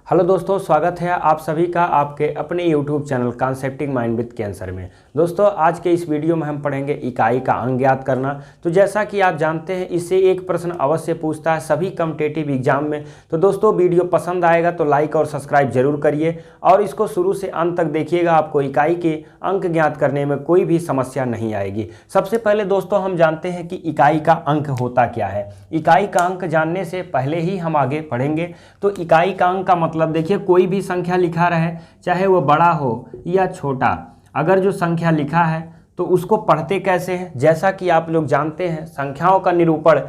Hello दोस्तों, स्वागत है आप सभी का आपके अपने YouTube channel concepting mind with cancer में। दोस्तों, आज के इस वीडियो में हम पढ़ेंगे इकाई का अंग ज्ञात करना। तो जैसा कि आप जानते हैं, इससे एक प्रश्न अवश्य पूछता है सभी कॉम्पिटिटिव एग्जाम में। तो दोस्तों, वीडियो पसंद आएगा तो लाइक और सब्सक्राइब जरूर करिए और इसको शुरू से अंत तक देखिएगा। आपको इकाई के अंक ज्ञात करने में कोई भी समस्या नहीं आएगी। सबसे पहले दोस्तों, हम जानते हैं कि इकाई का अंक होता क्या है। इकाई का अंक जानने से पहले ही हम आगे पढ़ेंगे। तो इकाई का अंक का मतलब देखिए, कोई भी संख्या लिखा रहे, चाहे वो बड़ा हो या छोटा, अगर जो संख्या लिखा है तो उसको पढ़ते कैसे हैं। जैसा कि आप लोग जानते हैं, संख्याओं का निरूपण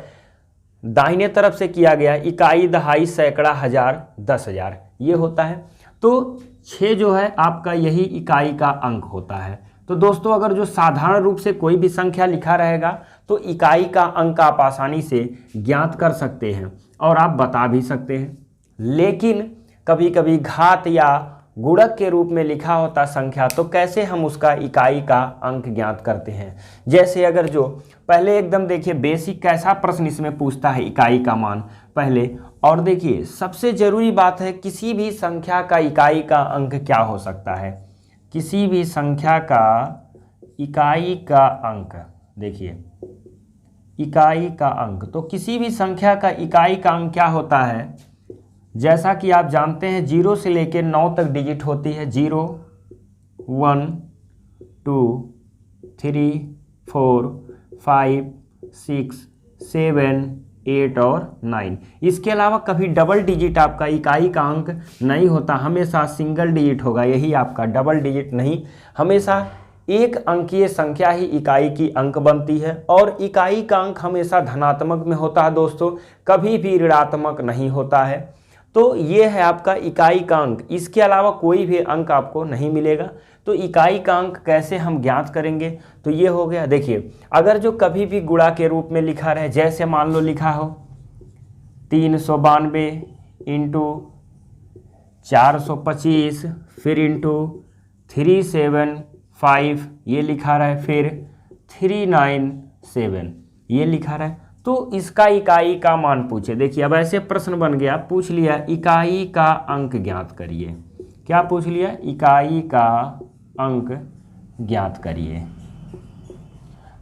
दाहिने तरफ से किया गया, इकाई, दहाई, सैकड़ा, हजार, 10,000 ये होता है। तो 6 जो है आपका यही इकाई का अंक होता है। तो दोस्तों, अगर जो साधारण रूप से कोई भी संख्या लिखा रहेगा तो इकाई का अंक आप आसानी से ज्ञात कर सकते हैं और आप बता भी सकते हैं। लेकिन कभी कभी घात या गुणक के रूप में लिखा होता संख्या, तो कैसे हम उसका इकाई का अंक ज्ञात करते हैं। जैसे अगर जो पहले एकदम देखिए बेसिक कैसा प्रश्न इसमें पूछता है इकाई का मान पहले। और देखिए, सबसे जरूरी बात है, किसी भी संख्या का इकाई का अंक क्या हो सकता है। किसी भी संख्या का इकाई का अंक, देखिए इकाई का अंक, तो किसी भी संख्या का इकाई का अंक क्या होता है। जैसा कि आप जानते हैं, 0 से लेकर 9 तक डिजिट होती है। 0, 1, 2, 3, 4, 5, 6, 7, 8 और 9। इसके अलावा कभी डबल डिजिट आपका इकाई का अंक नहीं होता, हमेशा सिंगल डिजिट होगा। यही आपका डबल डिजिट नहीं, हमेशा एक अंकीय संख्या ही इकाई की अंक बनती है। और इकाई का अंक हमेशा धनात्मक में होता है दोस्तों, कभी भी ऋणात्मक नहीं होता है। तो ये है आपका इकाई का अंक, इसके अलावा कोई भी अंक आपको नहीं मिलेगा। तो इकाई का अंक कैसे हम ज्ञात करेंगे, तो ये हो गया। देखिए, अगर जो कभी भी गुणा के रूप में लिखा रहे, जैसे मान लो लिखा हो 392 इंटू 425, फिर इंटू 375 ये लिखा रहा है, फिर 397 ये लिखा रहा है। तो इसका इकाई का मान पूछे। देखिए, अब ऐसे प्रश्न बन गया, पूछ लिया इकाई का अंक ज्ञात करिए। क्या पूछ लिया? इकाई का अंक ज्ञात करिए।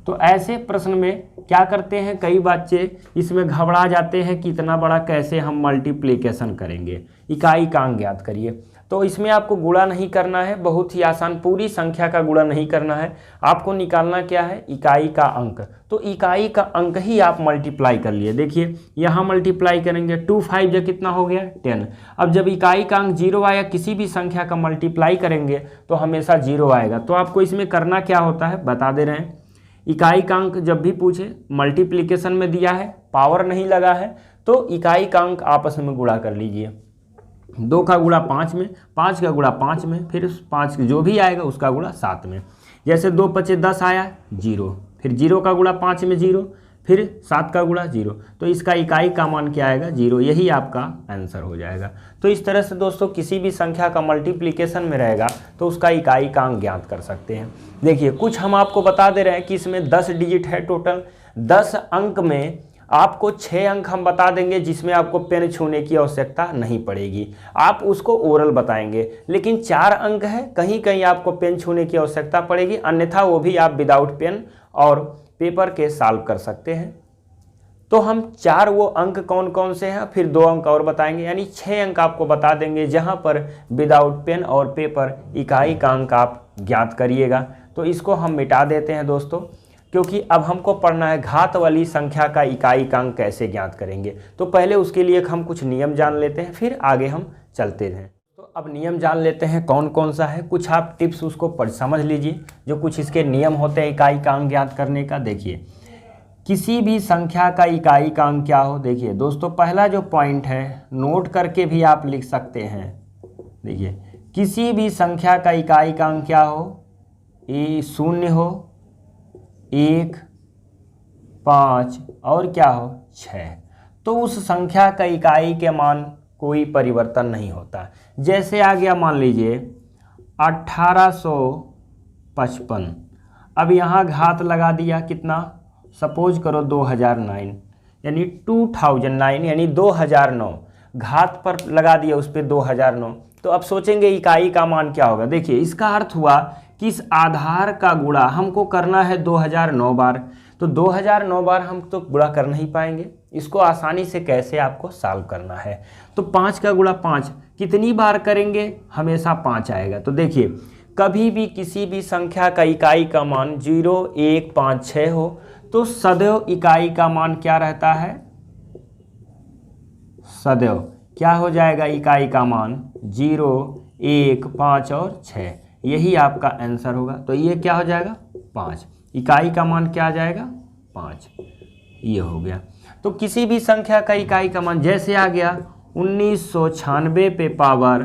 तो ऐसे प्रश्न में क्या करते हैं, कई बच्चे इसमें घबरा जाते हैं कि इतना बड़ा कैसे हम मल्टीप्लिकेशन करेंगे। इकाई का अंक ज्ञात करिए। तो इसमें आपको गुणा नहीं करना है, बहुत ही आसान, पूरी संख्या का गुणा नहीं करना है। आपको निकालना क्या है, इकाई का अंक। तो इकाई का अंक ही आप मल्टीप्लाई कर लिए। देखिए, यहाँ मल्टीप्लाई करेंगे, 2 5 जो कितना हो गया 10। अब जब इकाई का अंक 0 आया, किसी भी संख्या का मल्टीप्लाई करेंगे तो हमेशा 0 आएगा। तो आपको इसमें करना क्या होता है, बता दे रहे हैं। इकाई का अंक जब भी पूछे, मल्टीप्लिकेशन में दिया है, पावर नहीं लगा है, तो इकाई का अंक आपस में गुणा कर लीजिए। 2 का गुणा 5 में, 5 का गुणा 5 में, फिर 5 जो भी आएगा उसका गुणा 7 में। जैसे 2 5 10 आया 0, फिर 0 का गुणा 5 में 0, फिर 7 का गुणा 0। तो इसका इकाई का मान क्या आएगा, 0। यही आपका आंसर हो जाएगा। तो इस तरह से दोस्तों, किसी भी संख्या का मल्टीप्लिकेशन में रहेगा तो उसका इकाई का अंक ज्ञात कर सकते हैं। देखिए, कुछ हम आपको बता दे रहे हैं कि इसमें 10 डिजिट है टोटल। 10 अंक में आपको 6 अंक हम बता देंगे जिसमें आपको पेन छूने की आवश्यकता नहीं पड़ेगी, आप उसको ओरल बताएंगे। लेकिन 4 अंक है, कहीं कहीं आपको पेन छूने की आवश्यकता पड़ेगी, अन्यथा वो भी आप विदाउट पेन और पेपर के सॉल्व कर सकते हैं। तो हम 4 वो अंक कौन कौन से हैं, फिर 2 अंक और बताएंगे, यानी 6 अंक आपको बता देंगे जहां पर विदाउट पेन और पेपर इकाई का अंक आप ज्ञात करिएगा। तो इसको हम मिटा देते हैं दोस्तों, क्योंकि अब हमको पढ़ना है घात वाली संख्या का इकाई का अंक कैसे ज्ञात करेंगे। तो पहले उसके लिए हम कुछ नियम जान लेते हैं, फिर आगे हम चलते हैं। तो अब नियम जान लेते हैं कौन कौन सा है। कुछ आप टिप्स उसको समझ लीजिए, जो कुछ इसके नियम होते हैं इकाई का अंक ज्ञात करने का। देखिए, किसी भी संख्या का इकाई का अंक क्या हो। देखिए दोस्तों, पहला जो पॉइंट है, नोट करके भी आप लिख सकते हैं। देखिए, किसी भी संख्या का इकाई का अंक क्या हो, 0 हो, 1, 5 और क्या हो 6। तो उस संख्या का इकाई के मान कोई परिवर्तन नहीं होता। जैसे आ गया, मान लीजिए 1855। अब यहाँ घात लगा दिया, कितना, सपोज करो 2009, यानी 2009 यानी 2009। घात पर लगा दिया उस पर 2009, तो अब सोचेंगे इकाई का मान क्या होगा। देखिए इसका अर्थ हुआ कि इस आधार का गुणा हमको करना है 2009 बार, तो 2009 बार हम तो गुणा कर नहीं पाएंगे, इसको आसानी से कैसे आपको सॉल्व करना है। तो 5 का गुणा 5 कितनी बार करेंगे, हमेशा 5 आएगा। तो देखिए कभी भी किसी भी संख्या का इकाई का मान 0, 1, 5, 6 हो तो सदैव इकाई का मान क्या रहता है, सदैव क्या हो जाएगा, इकाई का मान 0, 1, 5 और 6, यही आपका आंसर होगा। तो ये क्या हो जाएगा 5, इकाई का मान क्या आ जाएगा 5, ये हो गया। तो किसी भी संख्या का इकाई का मान जैसे आ गया 1996 पे पावर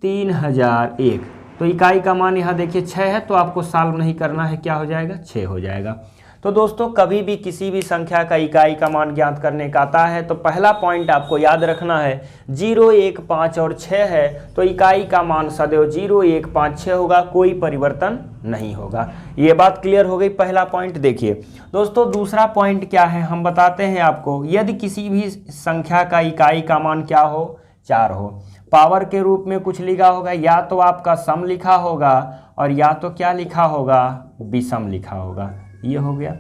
3001, तो इकाई का मान यहाँ देखिए 6 है, तो आपको सॉल्व नहीं करना है, क्या हो जाएगा 6 हो जाएगा। तो दोस्तों कभी भी किसी भी संख्या का इकाई का मान ज्ञात करने का आता है तो पहला पॉइंट आपको याद रखना है 0, 1, 5 और 6 है तो इकाई का मान सदैव 0, 1, 5, 6 होगा, कोई परिवर्तन नहीं होगा। ये बात क्लियर हो गई, पहला पॉइंट। देखिए दोस्तों दूसरा पॉइंट क्या है हम बताते हैं आपको, यदि किसी भी संख्या का इकाई का मान क्या हो, 4 हो, पावर के रूप में कुछ लिखा होगा, या तो आपका सम लिखा होगा और या तो क्या लिखा होगा, विषम लिखा होगा, ये हो गया।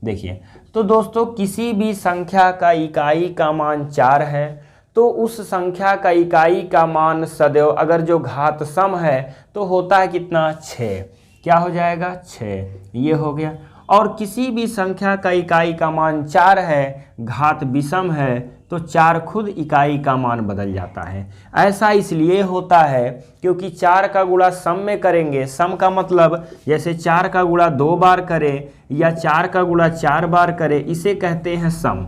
देखिए तो दोस्तों किसी भी संख्या का इकाई का मान 4 है तो उस संख्या का इकाई का मान सदैव अगर जो घात सम है तो होता है कितना, 6, क्या हो जाएगा 6, ये हो गया। और किसी भी संख्या का इकाई का मान 4 है, घात विषम है, तो 4 खुद इकाई का मान बदल जाता है। ऐसा इसलिए होता है क्योंकि 4 का गुणा सम में करेंगे, सम का मतलब जैसे 4 का गुणा 2 बार करें या 4 का गुणा 4 बार करें, इसे कहते हैं सम।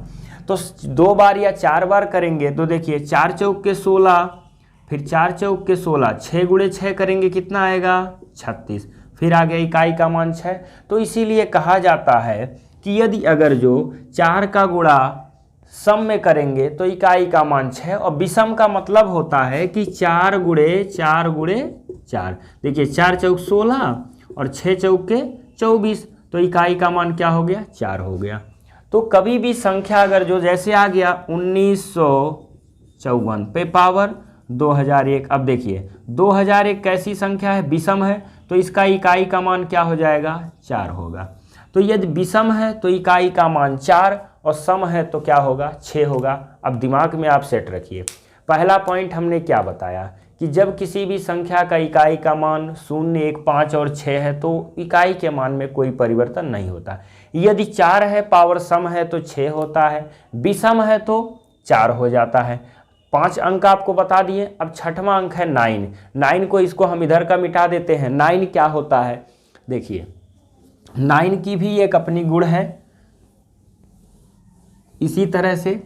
तो 2 बार या 4 बार करेंगे तो देखिए 4 चौक के 16, फिर 4 चौक के 16, 6 गुणे 6 करेंगे कितना आएगा 36, फिर आ गया इकाई का मान 6। तो इसीलिए कहा जाता है कि यदि अगर जो 4 का गुणा सम में करेंगे तो इकाई का मान 6, और विषम का मतलब होता है कि 4 गुणे 4 गुणे 4, देखिए 4 चौक 16 और 6 चौक के 24, तो इकाई का मान क्या हो गया 4 हो गया। तो कभी भी संख्या अगर जो जैसे आ गया 1954 पे पावर 2001, अब देखिए 2001 कैसी संख्या है, विषम है, तो इसका इकाई का मान क्या हो जाएगा 4 होगा। तो यदि विषम है तो इकाई का मान 4 और सम है तो क्या होगा 6 होगा। अब दिमाग में आप सेट रखिए, पहला पॉइंट हमने क्या बताया कि जब किसी भी संख्या का इकाई का मान 0, 1, 5 और 6 है तो इकाई के मान में कोई परिवर्तन नहीं होता। यदि 4 है, पावर सम है तो 6 होता है, विषम है तो 4 हो जाता है। 5 अंक आपको बता दिए। अब छठवां अंक है 9, 9 को इसको हम इधर का मिटा देते हैं। 9 क्या होता है, देखिए 9 की भी एक अपनी गुण है। इसी तरह से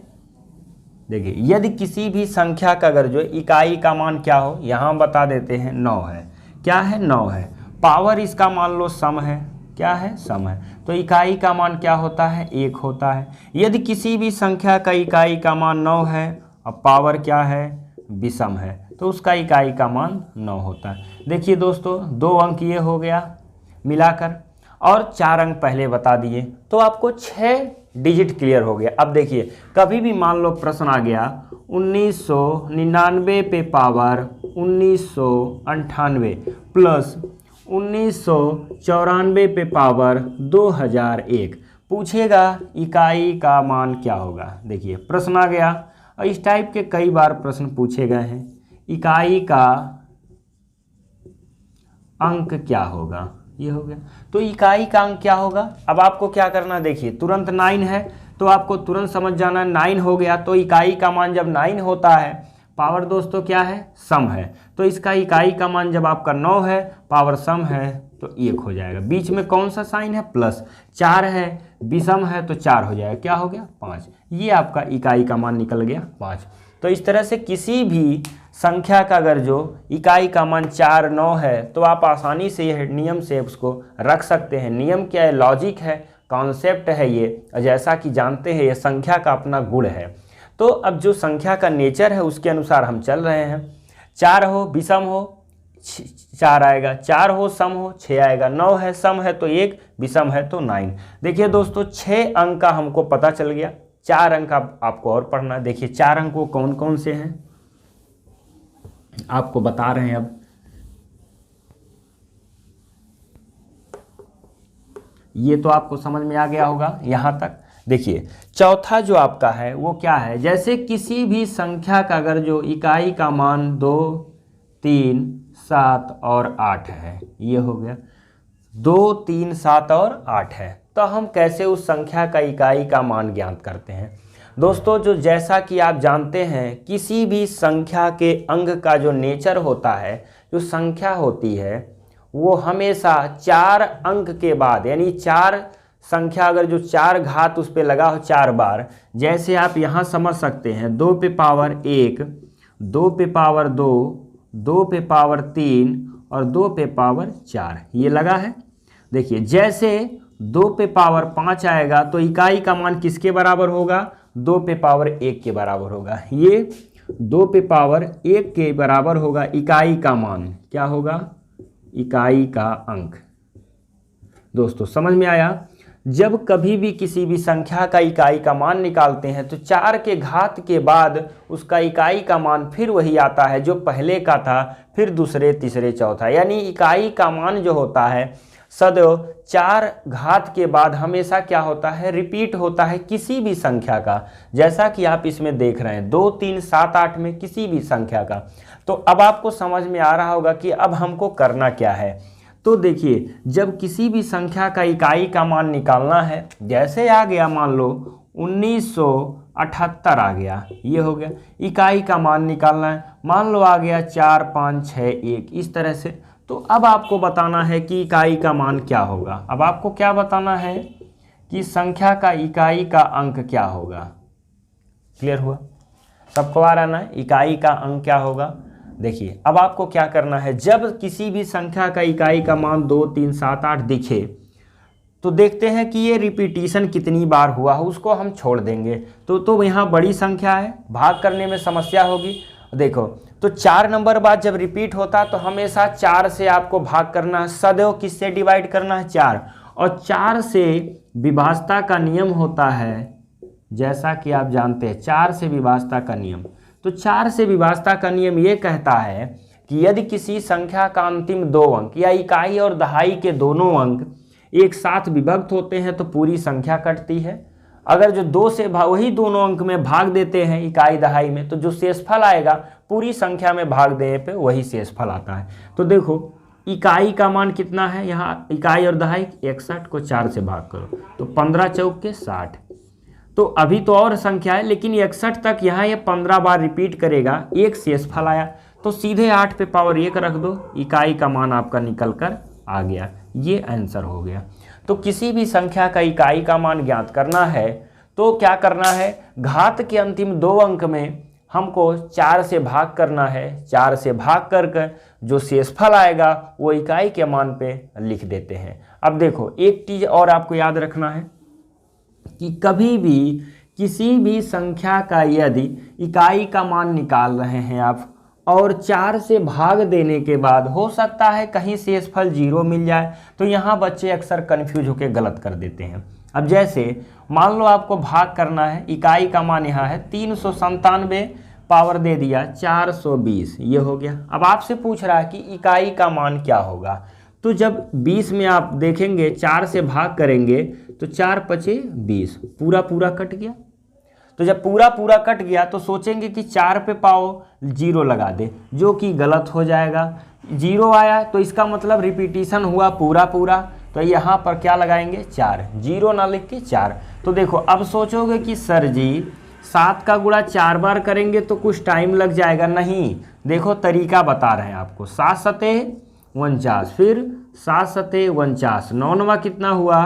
देखिए यदि किसी भी संख्या का अगर जो इकाई का मान क्या हो, यहाँ बता देते हैं 9 है, क्या है 9 है, पावर इसका मान लो सम है, क्या है सम है, तो इकाई का मान क्या होता है 1 होता है। यदि किसी भी संख्या का इकाई का मान 9 है और पावर क्या है विषम है तो उसका इकाई का मान 9 होता है। देखिए दोस्तों 2 अंक ये हो गया मिलाकर, और 4 अंक पहले बता दिए तो आपको 6 डिजिट क्लियर हो गया। अब देखिए कभी भी मान लो प्रश्न आ गया 1999 पे पावर 1998 प्लस 1994 पे पावर 2001, पूछेगा इकाई का मान क्या होगा। देखिए प्रश्न आ गया, और इस टाइप के कई बार प्रश्न पूछे गए हैं, इकाई का अंक क्या होगा, ये हो गया। तो इकाई का अंक क्या होगा, अब आपको क्या करना, देखिए तुरंत 9 है तो आपको तुरंत समझ जाना 9 हो गया। तो इकाई का मान जब 9 होता है, पावर दोस्तों क्या है सम है, तो इसका इकाई का मान जब आपका 9 है, पावर सम है तो 1 हो जाएगा। बीच में कौन सा साइन है प्लस, 4 है, विषम है तो 4 हो जाएगा, क्या हो गया 5, ये आपका इकाई का मान निकल गया 5। तो इस तरह से किसी भी संख्या का अगर जो इकाई का मान 4, 9 है तो आप आसानी से यह नियम से उसको रख सकते हैं। नियम क्या है, लॉजिक है, कॉन्सेप्ट है ये, जैसा कि जानते हैं ये संख्या का अपना गुण है। तो अब जो संख्या का नेचर है उसके अनुसार हम चल रहे हैं। 4 हो विषम हो 4 आएगा, 4 हो सम हो 6 आएगा, 9 है सम है तो 1, विषम है तो 9। देखिए दोस्तों 6 अंक का हमको पता चल गया, 4 अंक आपको और पढ़ना है। देखिए 4 अंक वो कौन कौन से हैं आपको बता रहे हैं। अब ये तो आपको समझ में आ गया होगा यहाँ तक। देखिए चौथा जो आपका है वो क्या है, जैसे किसी भी संख्या का अगर जो इकाई का मान 2, 3, 7 और 8 है, ये हो गया 2, 3, 7 और 8 है, तो हम कैसे उस संख्या का इकाई का मान ज्ञात करते हैं। दोस्तों जो जैसा कि आप जानते हैं किसी भी संख्या के अंक का जो नेचर होता है, जो संख्या होती है वो हमेशा 4 अंक के बाद, यानी 4 संख्या अगर जो 4 घात उस पर लगा हो 4 बार, जैसे आप यहाँ समझ सकते हैं 2 पे पावर 1, 2 पे पावर 2, 2 पे पावर 3 और 2 पे पावर 4 ये लगा है। देखिए जैसे 2 पे पावर 5 आएगा तो इकाई का मान किसके बराबर होगा, 2 पे पावर 1 के बराबर होगा। ये 2 पे पावर 1 के बराबर होगा इकाई का मान, क्या होगा, इकाई का अंक। दोस्तों समझ में आया। जब कभी भी किसी भी संख्या का इकाई का मान निकालते हैं तो 4 के घात के बाद उसका इकाई का मान फिर वही आता है जो पहले का था, फिर दूसरे, तीसरे, चौथा, यानी इकाई का मान जो होता है सदैव 4 घात के बाद हमेशा क्या होता है, रिपीट होता है किसी भी संख्या का। जैसा कि आप इसमें देख रहे हैं 2, 3, 7, 8 में किसी भी संख्या का। तो अब आपको समझ में आ रहा होगा कि अब हमको करना क्या है। तो देखिए जब किसी भी संख्या का इकाई का मान निकालना है, जैसे आ गया मान लो 1978 आ गया, ये हो गया, इकाई का मान निकालना है, मान लो आ गया 4, 5, 6, 1, इस तरह से। तो अब आपको बताना है कि इकाई का मान क्या होगा। अब आपको क्या बताना है कि संख्या का इकाई का अंक क्या होगा। क्लियर हुआ, सबको आ रहा ना, इकाई का अंक क्या होगा। देखिए अब आपको क्या करना है, जब किसी भी संख्या का इकाई का मान 2, 3, 7, 8 दिखे तो देखते हैं कि ये रिपीटिशन कितनी बार हुआ है, उसको हम छोड़ देंगे। तो यहाँ बड़ी संख्या है, भाग करने में समस्या होगी। देखो तो 4 नंबर बाद जब रिपीट होता तो हमेशा 4 से आपको भाग करना है, सदैव किससे डिवाइड करना है, 4। और 4 से विभाज्यता का नियम होता है, जैसा कि आप जानते हैं 4 से विभाज्यता का नियम। तो 4 से विभाज्यता का नियम ये कहता है कि यदि किसी संख्या का अंतिम 2 अंक या इकाई और दहाई के दोनों अंक एक साथ विभक्त होते हैं तो पूरी संख्या कटती है। अगर जो 2 से वही दोनों अंक में भाग देते हैं इकाई दहाई में, तो जो शेषफल आएगा पूरी संख्या में भाग देने पे वही शेषफल आता है। तो देखो इकाई का मान कितना है, यहाँ इकाई और दहाई 61 को 4 से भाग करो तो 15 चौक के 60। तो अभी तो और संख्या है लेकिन 61 तक यहाँ ये 15 बार रिपीट करेगा, एक शेषफल आया तो सीधे 8 पे पावर 1 रख दो, इकाई का मान आपका निकल कर आ गया। ये आंसर हो गया। तो किसी भी संख्या का इकाई का मान ज्ञात करना है तो क्या करना है, घात के अंतिम 2 अंक में हमको 4 से भाग करना है, 4 से भाग कर जो शेषफल आएगा वो इकाई के मान पे लिख देते हैं। अब देखो एक चीज़ और आपको याद रखना है कि कभी भी किसी भी संख्या का यदि इकाई का मान निकाल रहे हैं आप और 4 से भाग देने के बाद हो सकता है कहीं शेषफल 0 मिल जाए, तो यहाँ बच्चे अक्सर कंफ्यूज होकर गलत कर देते हैं। अब जैसे मान लो आपको भाग करना है, इकाई का मान यहाँ है 397, पावर दे दिया 420, ये हो गया। अब आपसे पूछ रहा है कि इकाई का मान क्या होगा। तो जब 20 में आप देखेंगे 4 से भाग करेंगे तो 4 पचे 20, पूरा पूरा कट गया। तो जब पूरा पूरा कट गया तो सोचेंगे कि 4 पे पाओ 0 लगा दे, जो कि गलत हो जाएगा। 0 आया तो इसका मतलब रिपीटिशन हुआ पूरा पूरा, तो यहाँ पर क्या लगाएंगे 4, 0 ना लिख के 4। तो देखो अब सोचोगे कि सर जी 7 का गुणा 4 बार करेंगे तो कुछ टाइम लग जाएगा। नहीं, देखो तरीका बता रहे हैं आपको। 7 सते 49, फिर 7 सते 49, 9 नवा कितना हुआ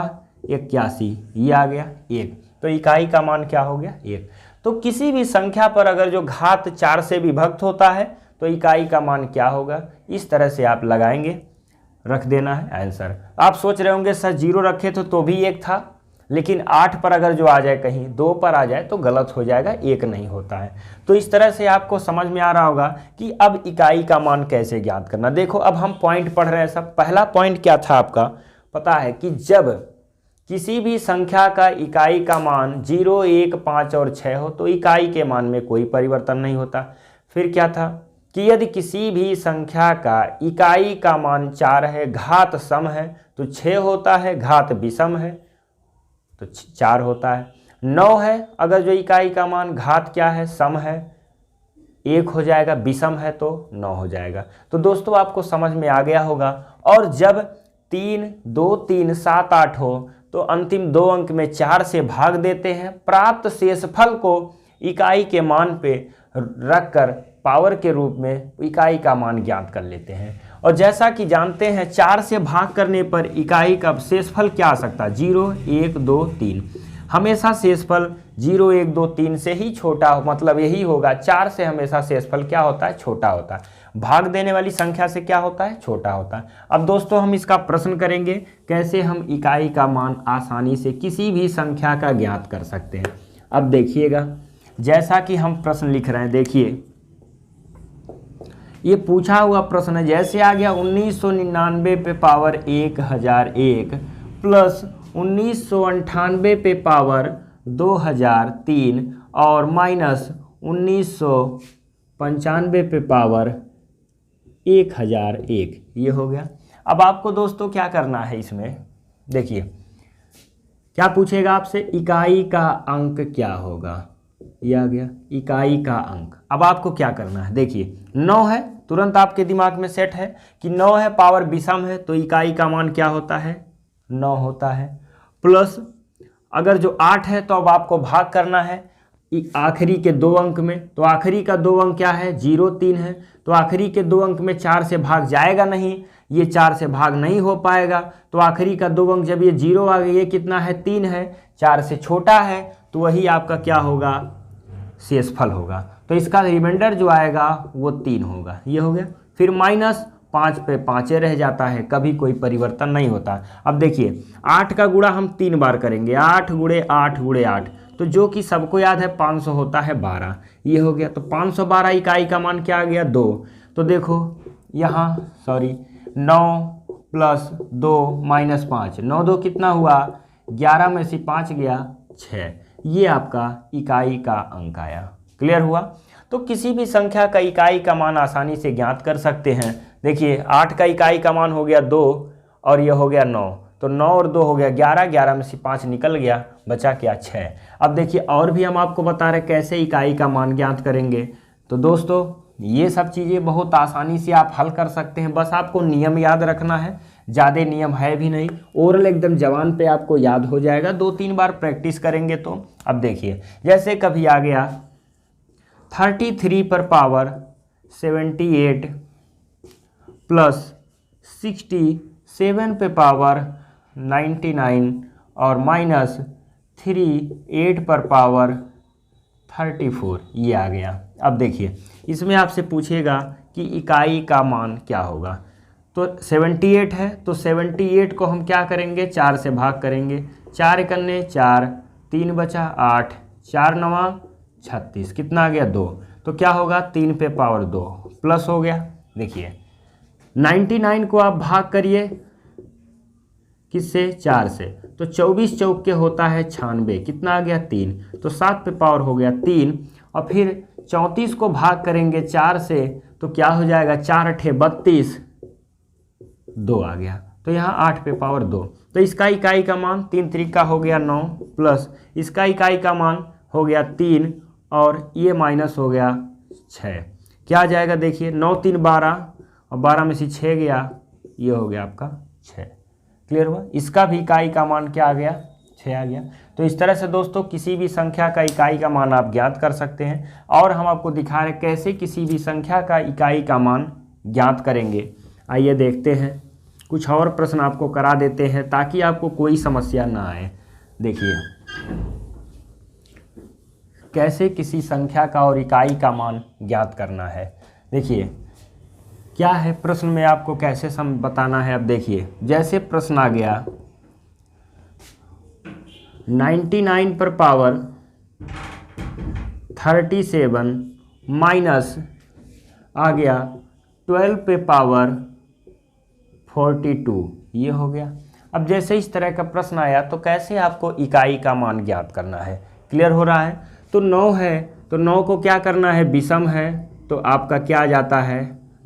81, ये आ गया 1। तो इकाई का मान क्या हो गया 1। तो किसी भी संख्या पर अगर जो घात 4 से विभक्त होता है तो इकाई का मान क्या होगा, इस तरह से आप लगाएंगे, रख देना है आंसर। आप सोच रहे होंगे सर 0 रखे तो भी 1 था, लेकिन 8 पर अगर जो आ जाए कहीं 2 पर आ जाए तो गलत हो जाएगा, 1 नहीं होता है। तो इस तरह से आपको समझ में आ रहा होगा कि अब इकाई का मान कैसे ज्ञात करना। देखो अब हम पॉइंट पढ़ रहे हैं सब। पहला पॉइंट क्या था आपका, पता है कि जब किसी भी संख्या का इकाई का मान 0, 1, 5 और 6 हो तो इकाई के मान में कोई परिवर्तन नहीं होता। फिर क्या था कि यदि किसी भी संख्या का इकाई का मान 4 है, घात सम है तो 6 होता है, घात विषम है तो 4 होता है। 9 है, अगर जो इकाई का मान घात क्या है, सम है, 1 हो जाएगा, विषम है तो 9 हो जाएगा। तो दोस्तों आपको समझ में आ गया होगा। और जब 3, 2, 3, 7, 8 हो तो अंतिम 2 अंक में 4 से भाग देते हैं, प्राप्त शेषफल को इकाई के मान पे रखकर पावर के रूप में इकाई का मान ज्ञात कर लेते हैं। और जैसा कि जानते हैं 4 से भाग करने पर इकाई का शेषफल क्या आ सकता है, 0, 1, 2, 3। हमेशा शेषफल 0, 1, 2, 3 से ही छोटा हो, मतलब यही होगा 4 से हमेशा शेषफल क्या होता है, छोटा होता है। भाग देने वाली संख्या से क्या होता है, छोटा होता है। अब दोस्तों हम इसका प्रश्न करेंगे, कैसे हम इकाई का मान आसानी से किसी भी संख्या का ज्ञात कर सकते हैं। अब देखिएगा, जैसा कि हम प्रश्न लिख रहे हैं, देखिए ये पूछा हुआ प्रश्न है। जैसे आ गया 1999 पे पावर 1001 प्लस 1998 पे पावर 2003 और माइनस 1995 पे पावर 1001, ये हो गया। अब आपको दोस्तों क्या करना है इसमें, देखिए क्या पूछेगा आपसे, इकाई का अंक क्या होगा, ये आ गया इकाई का अंक। अब आपको क्या करना है, देखिए 9 है, तुरंत आपके दिमाग में सेट है कि 9 है, पावर विषम है तो इकाई का मान क्या होता है, 9 होता है। प्लस अगर जो 8 है तो अब आपको भाग करना है आखिरी के 2 अंक में, तो आखिरी का 2 अंक क्या है, 0, 3 है, तो आखिरी के 2 अंक में 4 से भाग जाएगा नहीं, ये 4 से भाग नहीं हो पाएगा। तो आखिरी का 2 अंक जब ये 0 आ गया, ये कितना है, 3 है, 4 से छोटा है, तो वही आपका क्या होगा, शेषफल होगा। तो इसका रिमाइंडर जो आएगा वो 3 होगा, ये हो गया। फिर माइनस 5 पे 5 रह जाता है, कभी कोई परिवर्तन नहीं होता। अब देखिए 8 का गुणा हम 3 बार करेंगे, 8 गुणे 8 गुणे 8, तो जो कि सबको याद है 500 होता है 12, ये हो गया। तो 512 इकाई का मान क्या आ गया, 2। तो देखो यहाँ 9 प्लस 2 माइनस 5, 9 2 कितना हुआ, 11 में से 5 गया 6, ये आपका इकाई का अंक आया। क्लियर हुआ। तो किसी भी संख्या का इकाई का मान आसानी से ज्ञात कर सकते हैं। देखिए 8 का इकाई का मान हो गया 2 और ये हो गया 9, तो 9 और 2 हो गया 11, 11 में से 5 निकल गया, बचा क्या, 6। अब देखिए और भी हम आपको बता रहे कैसे इकाई का मान ज्ञात करेंगे। तो दोस्तों ये सब चीज़ें बहुत आसानी से आप हल कर सकते हैं, बस आपको नियम याद रखना है, ज़्यादा नियम है भी नहीं, ओरल एकदम जवान पे आपको याद हो जाएगा, 2-3 बार प्रैक्टिस करेंगे तो। अब देखिए जैसे कभी आ गया 33 पर पावर 78 प्लस 67 पे पावर 99 और माइनस 8 पर पावर 34, ये आ गया। अब देखिए इसमें आपसे पूछेगा कि इकाई का मान क्या होगा। तो 78 है, तो 78 को हम क्या करेंगे, 4 से भाग करेंगे, 4 एकन्ने 4, 3 बचा 8, 4 नवा 36, कितना आ गया 2, तो क्या होगा 3 पे पावर 2 प्लस हो गया। देखिए 99 को आप भाग करिए किससे, 4 से, तो 24 चौक के होता है 96, कितना आ गया 3, तो 7 पे पावर हो गया 3, और फिर 34 को भाग करेंगे 4 से, तो क्या हो जाएगा 4 अठे 32, 2 आ गया, तो यहाँ 8 पे पावर 2। तो इसका इकाई का मान 3 त्रिका हो गया 9 प्लस इसका इकाई का मान हो गया 3 और ये माइनस हो गया 6, क्या आ जाएगा, देखिए 9 3 12 और 12 में से 6 गया, ये हो गया आपका 6। क्लियर हुआ। इसका भी इकाई का मान क्या आ गया, 6 आ गया। तो इस तरह से दोस्तों किसी भी संख्या का इकाई का मान आप ज्ञात कर सकते हैं, और हम आपको दिखा रहे हैं कैसे किसी भी संख्या का इकाई का मान ज्ञात करेंगे। आइए देखते हैं, कुछ और प्रश्न आपको करा देते हैं ताकि आपको कोई समस्या ना आए। देखिए कैसे किसी संख्या का और इकाई का मान ज्ञात करना है। देखिए क्या है प्रश्न में आपको कैसे बताना है। अब देखिए जैसे प्रश्न आ गया 99 पर पावर 37 माइनस आ गया 12 पे पावर 42, ये हो गया। अब जैसे इस तरह का प्रश्न आया तो कैसे आपको इकाई का मान ज्ञात करना है, क्लियर हो रहा है। तो 9 है तो 9 को क्या करना है, विषम है तो आपका क्या आ जाता है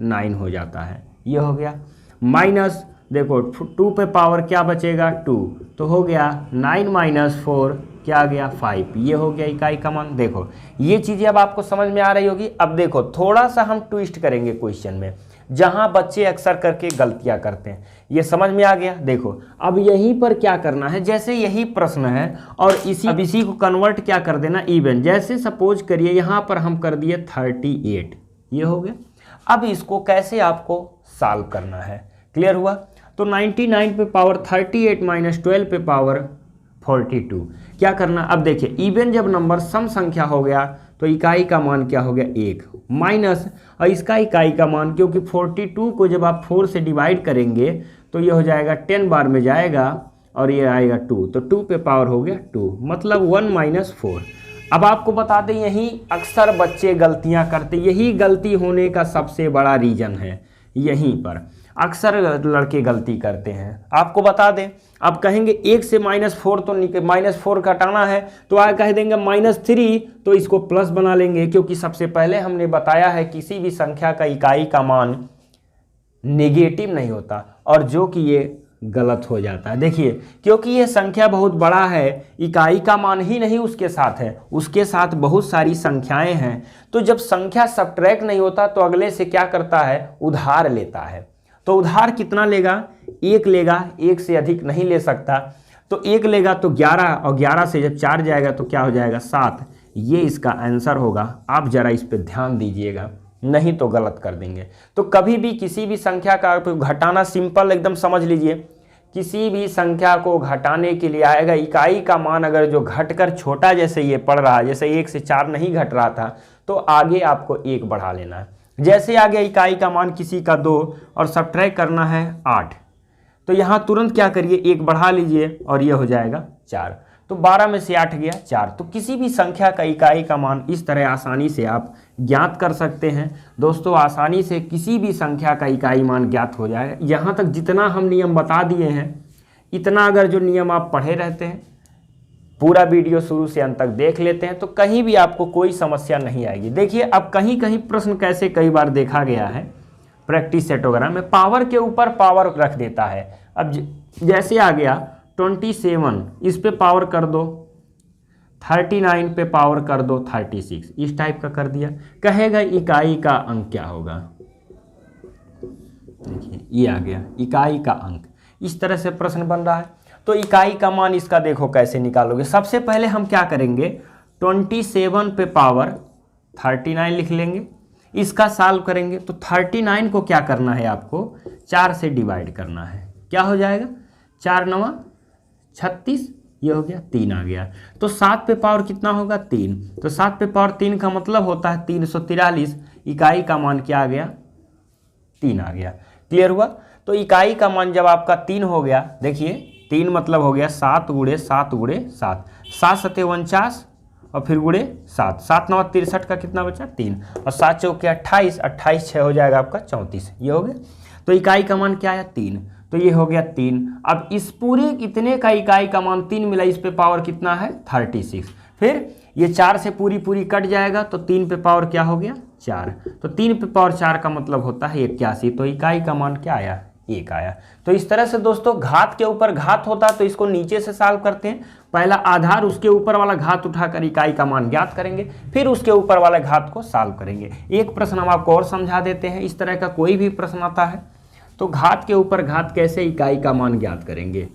9 हो जाता है, ये हो गया। माइनस देखो 2 पे पावर क्या बचेगा 2, तो हो गया 9 - 4 क्या आ गया 5, ये हो गया इकाई का मान। देखो ये चीज़ें अब आपको समझ में आ रही होगी। अब देखो थोड़ा सा हम ट्विस्ट करेंगे क्वेश्चन में, जहाँ बच्चे अक्सर करके गलतियाँ करते हैं, ये समझ में आ गया। देखो अब यहीं पर क्या करना है, जैसे यही प्रश्न है और इसी को कन्वर्ट क्या कर देना इवन। जैसे सपोज करिए यहाँ पर हम कर दिए 38, ये हो गया। अब इसको कैसे आपको सॉल्व करना है, क्लियर हुआ। तो 99 पे पावर 38 - 12 पे पावर 42 क्या करना। अब देखिए इवन जब नंबर सम संख्या हो गया तो इकाई का मान क्या हो गया 1 माइनस, और इसका इकाई का मान क्योंकि 42 को जब आप 4 से डिवाइड करेंगे तो ये हो जाएगा 10 बार में जाएगा और ये आएगा 2, तो 2 पे पावर हो गया 2, मतलब 1 - 4। अब आपको बता दें यही अक्सर बच्चे गलतियां करते, यही गलती होने का सबसे बड़ा रीज़न है, यहीं पर अक्सर लड़के गलती करते हैं। आपको बता दें, अब कहेंगे 1 से -4 तो -4 घटाना है तो आगे कह देंगे -3, तो इसको प्लस बना लेंगे, क्योंकि सबसे पहले हमने बताया है किसी भी संख्या का इकाई का मान नेगेटिव नहीं होता, और जो कि ये गलत हो जाता है। देखिए क्योंकि ये संख्या बहुत बड़ा है, इकाई का मान ही नहीं उसके साथ है, उसके साथ बहुत सारी संख्याएं हैं। तो जब संख्या सब्ट्रैक्ट नहीं होता तो अगले से क्या करता है, उधार लेता है। तो उधार कितना लेगा, 1 लेगा, 1 से अधिक नहीं ले सकता। तो 1 लेगा तो 11, और 11 से जब 4 जाएगा तो क्या हो जाएगा 7, ये इसका आंसर होगा। आप जरा इस पे ध्यान दीजिएगा, नहीं तो गलत कर देंगे। तो कभी भी किसी भी संख्या का घटाना सिंपल एकदम समझ लीजिए, किसी भी संख्या को घटाने के लिए आएगा इकाई का मान अगर जो घटकर छोटा जैसे ये पड़ रहा है, जैसे 1 से 4 नहीं घट रहा था तो आगे आपको 1 बढ़ा लेना है। जैसे आ गया इकाई का मान किसी का 2 और सब्ट्रैक्ट करना है 8, तो यहाँ तुरंत क्या करिए 1 बढ़ा लीजिए और ये हो जाएगा 4, तो 12 में से 8 गया 4। तो किसी भी संख्या का इकाई का मान इस तरह आसानी से आप ज्ञात कर सकते हैं। दोस्तों आसानी से किसी भी संख्या का इकाई मान ज्ञात हो जाएगा। यहाँ तक जितना हम नियम बता दिए हैं, इतना अगर जो नियम आप पढ़े रहते हैं, पूरा वीडियो शुरू से अंत तक देख लेते हैं, तो कहीं भी आपको कोई समस्या नहीं आएगी। देखिए अब कहीं कहीं प्रश्न कैसे कई बार देखा गया है प्रैक्टिस सेट वगैरह में, पावर के ऊपर पावर रख देता है। अब जैसे आ गया 27, इस पे पावर कर दो 39, पे पावर कर दो 36, इस टाइप का कर दिया। कहेगा इकाई का अंक क्या होगा, देखिए ये आ गया इकाई का अंक। इस तरह से प्रश्न बन रहा है। तो इकाई का मान इसका देखो कैसे निकालोगे। सबसे पहले हम क्या करेंगे, 27 पे पावर 39 लिख लेंगे, इसका सॉल्व करेंगे। तो 39 को क्या करना है, आपको 4 से डिवाइड करना है। क्या हो जाएगा 4 × 9 = 36, ये हो गया 3 आ गया। तो 7 पे पावर कितना होगा 3, तो 7 पे पावर 3 का मतलब होता है 343। इकाई का मान क्या आ गया 3 आ गया। क्लियर हुआ। तो इकाई का मान जब आपका 3 हो गया, देखिए 3 मतलब हो गया 7 × 7 × 7, 7 × 7 = 49 और फिर गुणे 7, 7 × 9 = 63 का कितना बचा 3, और 7 × 4 = 28, 28 6 हो जाएगा आपका 34, ये हो गया। तो इकाई का मान क्या आया 3, तो ये हो गया 3। अब इस पूरे इतने का इकाई का मान 3 मिला, इस पे पावर कितना है 36। फिर ये 4 से पूरी कट जाएगा तो 3 पे पावर क्या हो गया 4, तो 3 पे पावर 4 का मतलब होता है 81। तो इकाई का मान क्या आया 1 आया। तो इस तरह से दोस्तों घात के ऊपर घात होता है तो इसको नीचे से सॉल्व करते हैं। पहला आधार उसके ऊपर वाला घात उठाकर इकाई का मान ज्ञात करेंगे, फिर उसके ऊपर वाले घात को सॉल्व करेंगे। एक प्रश्न हम आपको और समझा देते हैं, इस तरह का कोई भी प्रश्न आता है तो घात के ऊपर घात कैसे इकाई का मान ज्ञात करेंगे।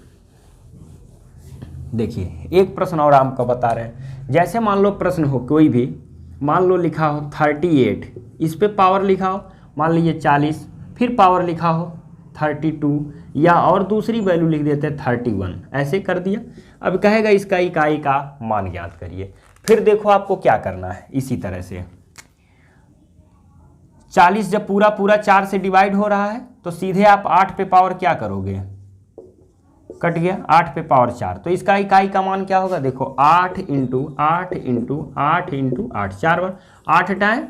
देखिए एक प्रश्न और आपको बता रहे हैं, जैसे मान लो प्रश्न हो कोई भी, मान लो लिखा हो 38, इस पे पावर लिखा हो मान लीजिए 40, फिर पावर लिखा हो 32 या और दूसरी वैल्यू लिख देते हैं 31, ऐसे कर दिया। अब कहेगा इसका इकाई का मान ज्ञात करिए। फिर देखो आपको क्या करना है, इसी तरह से 40 जब पूरा 4 से डिवाइड हो रहा है तो सीधे आप 8 पे पावर क्या करोगे, कट गया 8 पे पावर 4, तो इसका इकाई का मान क्या होगा, देखो 8 × 8 × 8 × 8, 4 बार 8 टाइम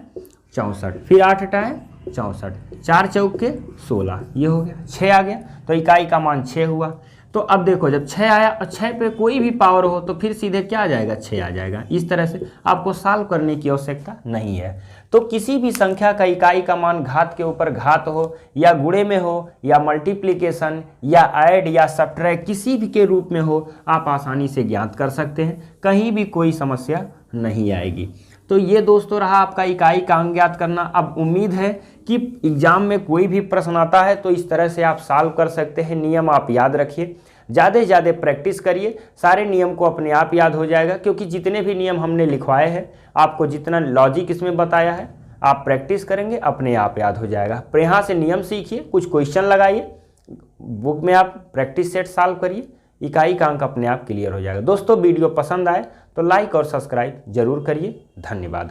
64, फिर 8 टाइम 64, 4 चौके 16, ये हो गया 6 आ गया। तो इकाई का मान 6 हुआ। तो अब देखो जब 6 आया और 6 पे कोई भी पावर हो तो फिर सीधे क्या आ जाएगा, 6 आ जाएगा। इस तरह से आपको सॉल्व करने की आवश्यकता नहीं है। तो किसी भी संख्या का इकाई का मान घात के ऊपर घात हो या गुणे में हो या मल्टीप्लिकेशन या ऐड या सब्ट्रैक्ट किसी भी के रूप में हो, आप आसानी से ज्ञात कर सकते हैं, कहीं भी कोई समस्या नहीं आएगी। तो ये दोस्तों रहा आपका इकाई का अंक ज्ञात करना। अब उम्मीद है कि एग्जाम में कोई भी प्रश्न आता है तो इस तरह से आप सॉल्व कर सकते हैं। नियम आप याद रखिए, ज़्यादा से ज़्यादा प्रैक्टिस करिए, सारे नियम को अपने आप याद हो जाएगा, क्योंकि जितने भी नियम हमने लिखवाए हैं, आपको जितना लॉजिक इसमें बताया है, आप प्रैक्टिस करेंगे अपने आप याद हो जाएगा। पर यहाँ से नियम सीखिए, कुछ क्वेश्चन लगाइए, बुक में आप प्रैक्टिस सेट सॉल्व करिए, इकाई का अंक अपने आप क्लियर हो जाएगा। दोस्तों वीडियो पसंद आए तो लाइक और सब्सक्राइब जरूर करिए। धन्यवाद।